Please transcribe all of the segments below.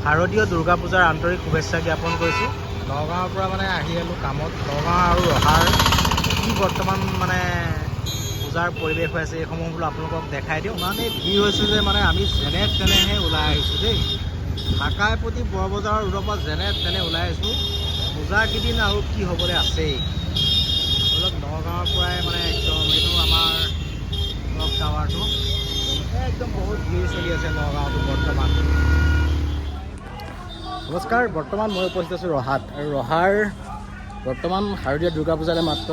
শাৰদীয় দুৰ্গা পূজাৰ আন্তৰিক শুভেচ্ছা জ্ঞাপন কৰিছোঁ। নগাঁৱৰ পৰা মানে আহি আলোঁ কামত। নগাঁও আৰু ৰহাৰ কি বৰ্তমান মানে পূজাৰ পৰিৱেশ হৈ আছে এইসমূহ বোলো আপোনালোকক দেখাই দিওঁ। ইমানেই ভিৰ হৈছে যে মানে আমি যেনে তেনেহে ওলাই আহিছোঁ দেই। ঢাকাইপতি বৰবজাৰৰ ৰোডৰ পৰা যেনে তেনে ওলাই আহিছোঁ। পূজাৰ কেইদিন আৰু কি হ'বলৈ আছেই। ধৰক নগাঁৱৰ পৰাই মানে একদম এইটো আমাৰ ক্লক টাৱাৰটো একদম বহুত ভিৰ চলি আছে নগাঁৱতো বৰ্তমান। নমস্কাৰ, বৰ্তমান মই উপস্থিত আছোঁ ৰহাত। আৰু ৰহাৰ বৰ্তমান শাৰদীয় দুৰ্গা পূজালৈ মাত্ৰ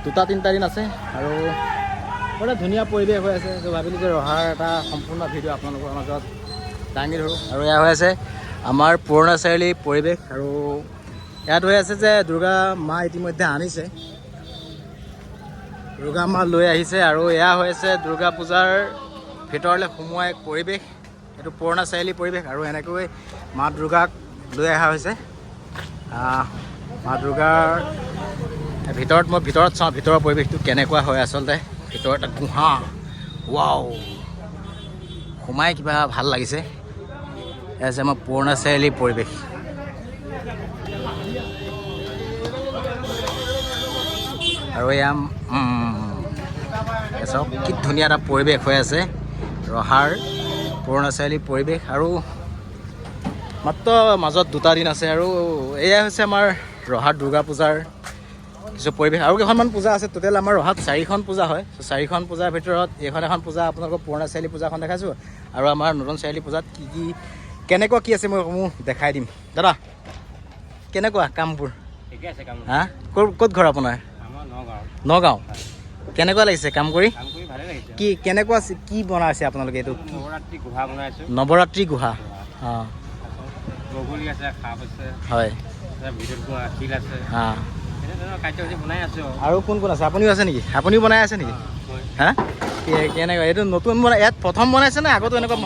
2-3 দিন আছে আৰু বৰ ধুনীয়া পৰিৱেশ হৈ আছে। তো ভাবিলোঁ যে ৰহাৰ এটা সম্পূৰ্ণ ভিডিঅ' আপোনালোকৰ মাজত দাঙি ধৰোঁ। আৰু এয়া হৈ আছে আমাৰ পুৰণা চাৰিআলি পৰিৱেশ। আৰু ইয়াত হৈ আছে যে দুৰ্গা মা ইতিমধ্যে আনিছে, দুৰ্গা মা লৈ আহিছে। আৰু এয়া হৈ আছে দুৰ্গা পূজাৰ ভিতৰলৈ সোমোৱা এক পৰিৱেশ। এইটো পুৰণা চাৰিআলি পৰিৱেশ। আৰু এনেকৈ মা দুৰ্গাক লৈ অহা হৈছে। মা দুৰ্গাৰ ভিতৰত মই চাওঁ ভিতৰৰ পৰিৱেশটো কেনেকুৱা হয়। আচলতে ভিতৰত এটা গুহা, ৱাও, সোমাই কিবা ভাল লাগিছে। এয়া হৈছে আমাৰ পুৰণা চাৰিআলি পৰিৱেশ। আৰু এয়া চাওক কি ধুনীয়া এটা পৰিৱেশ হৈ আছে ৰহাৰ পুৰণা চাৰিআলি পৰিৱেশ। আৰু মাত্ৰ মাজত 2 দিন আছে। আৰু এয়া হৈছে আমাৰ ৰহাৰ দুৰ্গা পূজাৰ কিছু পৰিৱেশ। আৰু কেইখনমান পূজা আছে। টোটেল আমাৰ ৰহাত 4খন পূজা হয়। 4খন পূজাৰ ভিতৰত এইখন এখন পূজা আপোনালোকৰ পুৰণা চাৰিআলি পূজাখন দেখাইছোঁ। আৰু আমাৰ নতুন চাৰিআলি পূজাত কেনেকুৱা কি আছে মই সমূহ দেখাই দিম। দাদা কেনেকুৱা কামবোৰ? ঠিকে আছে কাম। হা, ক'ত ঘৰ আপোনাৰ? নগাঁও। কেনেকুৱা লাগিছে কাম কৰি? ভালে লাগিছে। কেনেকুৱা কি বনাইছে আপোনালোকে? এইটো নৱৰাত্ৰি গুহা বনাইছোঁ। নৱৰাত্ৰি গুহা। অঁ, বগলী আছে, সাপ আছে, হয়, ভিতৰত শিল আছে। অঁ, এনেধৰণৰ কাৰ্যসূচী বনাই আছোঁ। আৰু কোন আছে? আপুনিও আছে নেকি? আপুনিও বনাই আছে নেকি? হা, কেনেকুৱা এইটো নতুন বনাই? ইয়াত প্ৰথম বনাইছে নে আগতো এনেকুৱা?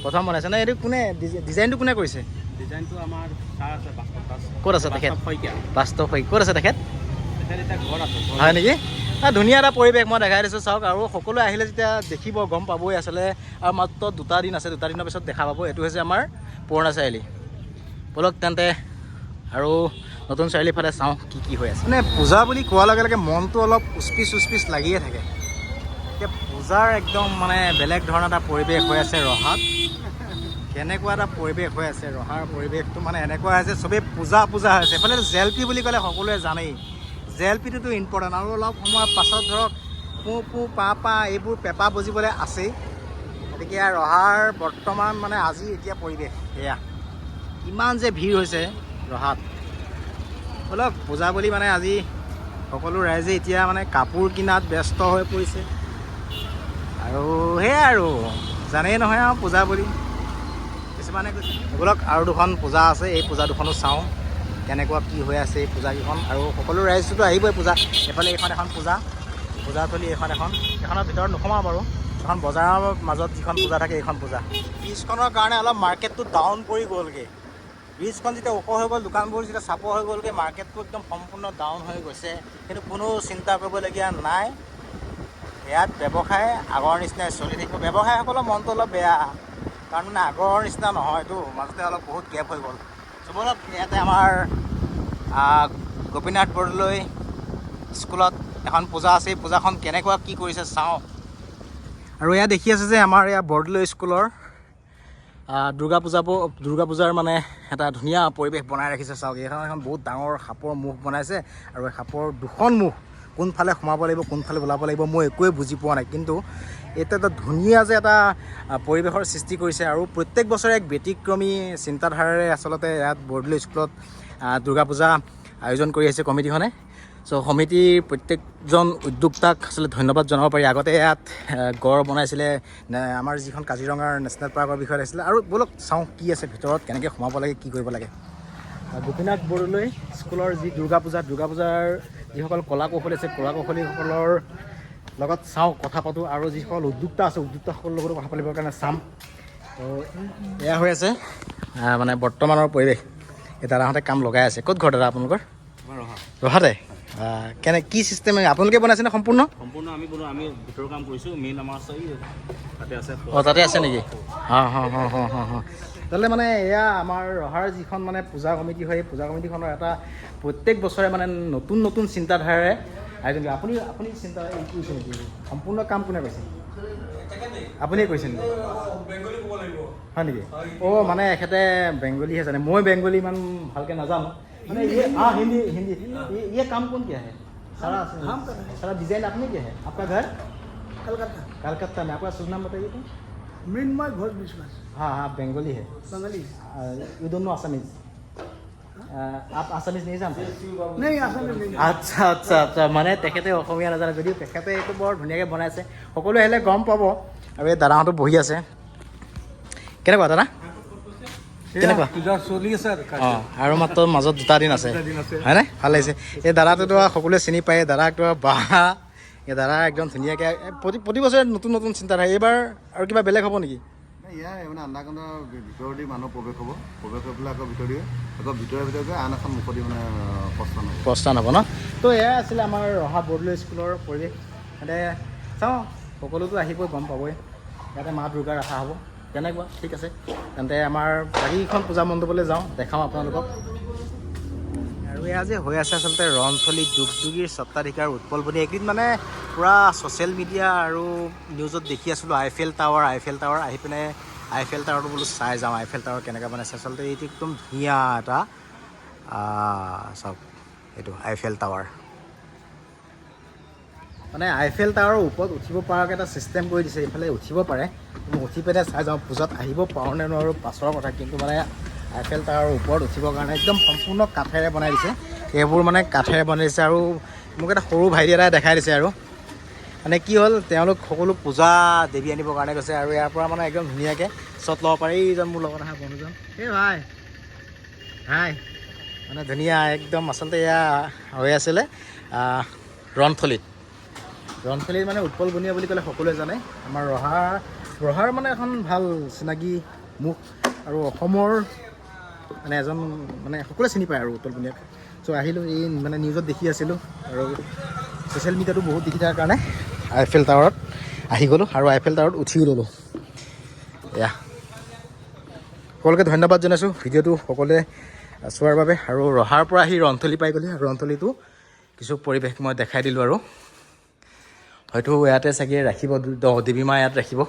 প্ৰথম বনাইছে নে? এইটো কোনে ডিজাইনটো কোনে কৰিছে? ডিজাইনটো আমাৰ ছাৰ আছে। ক'ত আছে তেখেত? বাস্তৱ শইকীয়া। ক'ত আছে তেখেত? ঘৰত আছে। হয় নেকি? ধুনীয়া এটা পৰিৱেশ মই দেখাই দিছোঁ। চাওক, আৰু সকলোৱে আহিলে যেতিয়া দেখিব গম পাবই আচলতে। আৰু মাত্ৰ 2 দিন আছে, 2 দিনৰ পিছত দেখা পাব। এইটো হৈছে আমাৰ পুৰণা চাৰিআলি। ব'লক তেন্তে আৰু নতুন চাৰিআলিৰ ফালে চাওঁ কি হৈ আছে। মানে পূজা বুলি কোৱাৰ লগে লগে মনটো অলপ উচপিচ লাগিয়ে থাকে। এতিয়া পূজাৰ একদম মানে বেলেগ ধৰণৰ এটা পৰিৱেশ হৈ আছে ৰহাত। কেনেকুৱা এটা পৰিৱেশ হৈ আছে ৰহাৰ পৰিৱেশটো মানে এনেকুৱা হৈছে চবেই পূজা হৈছে। এইফালে জেলপি বুলি ক'লে সকলোৱে জানেই। জেলপিটোতো ইম্পৰ্টেণ্ট। আৰু অলপ সময়ৰ পাছত ধৰক পু পা এইবোৰ পেঁপা বজিবলৈ আছেই। গতিকে ৰহাৰ বৰ্তমান মানে আজি এতিয়া পৰিৱেশ এয়া। ইমান যে ভিৰ হৈছে ৰহাত। অলপ পূজা বুলি মানে আজি সকলো ৰাইজে এতিয়া মানে কাপোৰ কিনাত ব্যস্ত হৈ পৰিছে। আৰু সেয়াই আৰু জানেই নহয় আৰু পূজা বুলি কিছুমানে কৈছে। ব'লক আৰু 2খন পূজা আছে, এই পূজা 2খনো চাওঁ কেনেকুৱা কি হৈ আছে এই পূজাকেইখন। আৰু সকলো ৰাইজটোতো আহিবই পূজা। এইফালে এইখন এখন পূজাথলী, এইখনৰ ভিতৰত নোসোমাওঁ বাৰু। এখন বজাৰৰ মাজত যিখন পূজা থাকে এইখন পূজা। ব্ৰিজখনৰ কাৰণে অলপ মাৰ্কেটটো ডাউন পৰি গ'লগৈ। ব্ৰিজখন যেতিয়া ওখ হৈ গ'ল, দোকানবোৰ যেতিয়া চাপৰ হৈ গ'লগৈ, মাৰ্কেটটো একদম সম্পূৰ্ণ ডাউন হৈ গৈছে। কিন্তু কোনো চিন্তা কৰিবলগীয়া নাই। ইয়াত ব্যৱসায় আগৰ নিচিনাই চলি থাকিব। ব্যৱসায়ীসকলৰ মনটো অলপ বেয়া, কাৰণ মানে আগৰ নিচিনা নহয়তো। মাজতে অলপ বহুত গেপ হৈ গ'ল। ব'লক ইয়াতে আমাৰ গোপীনাথ বৰদলৈ স্কুলত এখন পূজা আছে। এই পূজাখন কেনেকুৱা কি কৰিছে চাওঁ। আৰু এয়া দেখি আছে যে আমাৰ এয়া বৰদলৈ স্কুলৰ দুৰ্গা পূজাৰ মানে এটা ধুনীয়া পৰিৱেশ বনাই ৰাখিছে। চাওক, এখন বহুত ডাঙৰ সাপৰ মুখ বনাইছে। আৰু এই সাপৰ 2খন মুখ কোনফালে সোমাব লাগিব কোনফালে ওলাব লাগিব মই একোৱে বুজি পোৱা নাই। কিন্তু এইটো এটা ধুনীয়া যে এটা পৰিৱেশৰ সৃষ্টি কৰিছে। আৰু প্ৰত্যেক বছৰে এক ব্যতিক্ৰমী চিন্তাধাৰাৰে আচলতে ইয়াত বৰদলৈ স্কুলত দুৰ্গা পূজা আয়োজন কৰি আহিছে কমিটিখনে। সমিতিৰ প্ৰত্যেকজন উদ্যোক্তাক আচলতে ধন্যবাদ জনাব পাৰি। আগতে ইয়াত গড় বনাইছিলে, আমাৰ যিখন কাজিৰঙাৰ নেশ্যনেল পাৰ্কৰ বিষয়ে আছিলে। আৰু ব'লক চাওঁ কি আছে ভিতৰত, কেনেকৈ সোমাব লাগে, কি কৰিব লাগে। গোপীনাথ বৰদলৈ স্কুলৰ যি দুৰ্গা পূজাৰ যিসকল কলা কৌশলী আছে, কলা কৌশলীসকলৰ লগত চাওঁ, কথা পাতোঁ। আৰু যিসকল উদ্যোক্তা আছে, উদ্যোক্তাসকলৰ লগতো কথা পাতিবৰ কাৰণে চাম। তো এয়া হৈ আছে মানে বৰ্তমানৰ পৰিৱেশ। এই দাদাহঁতে কাম লগাই আছে। ক'ত ঘৰ দাদা আপোনালোকৰ? ৰহাতে। কি চিষ্টেম আপোনালোকে বনাইছেনে? সম্পূৰ্ণ আমি বনোৱা, আমি ভিতৰৰ কাম কৰিছোঁ। মেইন আমাৰ আছে তাতে আছে। তাতে আছে নেকি? তেতিয়াহ'লে মানে এয়া আমাৰ ৰহাৰ যিখন মানে পূজা কমিটি হয় এই পূজা কমিটিখনৰ এটা প্ৰত্যেক বছৰে মানে নতুন নতুন চিন্তাধাৰাৰে আয়োজন কৰে। আপুনি চিন্তা কৰিছে নেকি? সম্পূৰ্ণ কাম কোনে কৰিছে? আপুনিয়ে কৰিছে নেকি? হয় নেকি? অঁ মানে এখেতে বেংগলীহে জানে, মই বেংগলী ইমান ভালকৈ নাজানো মানে हिंदी हिंदी ये काम कौन किया है? सारा डिजाइन आपने किया है? आपका घर कलकत्ता में। आपका शुभ नाम बताइए तो। मृण्मय घोष विश्वास। हाँ हाँ बेंगोली है। बंगाली? यू दोनों आसामीज? आप आसामीज नहीं जानते? नहीं आसामी नहीं। আচ্ছা আচ্ছা আচ্ছা মানে তেখেতে অসমীয়া নাজানে যদিও তেখেতে এইটো বৰ ধুনীয়াকৈ বনাইছে, সকলোৱে আহিলে গম পাব। আৰু এই দাদাহঁতো বহি আছে। কেনেকুৱা দাদা? কেনেকুৱা? পূজা চলি আছে অঁ আৰু মাত্ৰ মাজত 2টা দিন আছে হয়নে? ভাল লাগিছে। এই দাদাটোতো সকলোৱে চিনি পায়, দাদাকতো বাহ, এই দাদা একদম ধুনীয়াকৈ প্ৰতি বছৰে নতুন নতুন চিন্তাধাৰা। এইবাৰ আৰু কিবা বেলেগ হ'ব নেকি? ইয়াৰ মানে আন্ধাকন্দৰ ভিতৰেদি মানুহ প্ৰৱেশ হ'ব, প্ৰৱেশ হৈ পেলাই আকৌ ভিতৰে গৈ আন এখন মুখদি মানে প্ৰস্থান হ'ব ন? তো এয়াই আছিলে আমাৰ ৰহা বৰদলৈ স্কুলৰ পৰিৱেশ। ইয়াতে চাওঁ সকলোতো আহিবই, গম পাবই। ইয়াতে মা দুৰ্গা ৰখা হ'ব। কেনেকুৱা? ঠিক আছে তেন্তে আমাৰ বাকীখন পূজা মণ্ডপলৈ যাওঁ, দেখাওঁ আপোনালোকক। আৰু এয়া যে হৈ আছে আচলতে ৰণথলী যুগযুগীৰ স্বত্বাধিকাৰ উৎপল বনি। এইকেইদিন মানে পূৰা ছ'চিয়েল মিডিয়া আৰু নিউজত দেখি আছিলোঁ আইফেল টাৱাৰ আহি পিনে আইফেল টাৱাৰটো বোলো চাই যাওঁ, আইফেল টাৱাৰ কেনেকৈ বনাইছে। আচলতে এইটো একদম ধুনীয়া এটা চাওক, এইটো আইফেল টাৱাৰ। মানে আইফেল টাৱাৰৰ ওপৰত উঠিব পৰাকৈ এটা ছিষ্টেম কৰি দিছে, এইফালে উঠিব পাৰে। মই উঠি পিনে চাই যাওঁ পূজাত আহিব পাৰোঁ নে নোৱাৰোঁ পাছৰ কথা, কিন্তু মানে আইফেল টাৱাৰৰ ওপৰত উঠিবৰ কাৰণে একদম সম্পূৰ্ণ কাঠেৰে বনাই দিছে। এইবোৰ মানে কাঠেৰে বনাই দিছে। আৰু মোক এটা সৰু ভাইটি এটাই দেখাই দিছে আৰু মানে কি হ'ল, তেওঁলোক সকলো পূজা দেৱী আনিবৰ কাৰণে গৈছে। আৰু ইয়াৰ পৰা মানে একদম ধুনীয়াকৈ শ্বট ল'ব পাৰি। এইজন মোৰ লগত অহা বন্ধুজন, এই ভাই মানে ধুনীয়া একদম। আচলতে এয়া হৈ আছিলে ৰণথলীত মানে উৎপল বনিয়া বুলি ক'লে সকলোৱে জানে। আমাৰ ৰহাৰ মানে এখন ভাল চিনাকি মুখ আৰু অসমৰ মানে এজন মানে সকলোৱে চিনি পায় আৰু উৎপল বনিয়াক। চ' আহিলোঁ, এই মানে নিউজত দেখি আছিলোঁ আৰু ছ'চিয়েল মিডিয়াটো বহুত দেখি থকাৰ কাৰণে আইফেল টাৱাৰত আহি গ'লোঁ আৰু আইফেল টাৱাৰত উঠিও ল'লোঁ। এয়া সকলোকে ধন্যবাদ জনাইছোঁ ভিডিঅ'টো সকলোৱে চোৱাৰ বাবে। আৰু ৰহাৰ পৰা আহি ৰণথলী পাই গ'লে, ৰণথলীটো কিছু পৰিৱেশ মই দেখাই দিলোঁ। আৰু হয়তো ইয়াতে চাগে ৰাখিব, দেৱী মা ইয়াত ৰাখিব,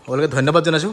সকলোকে ধন্যবাদ জনাইছোঁ।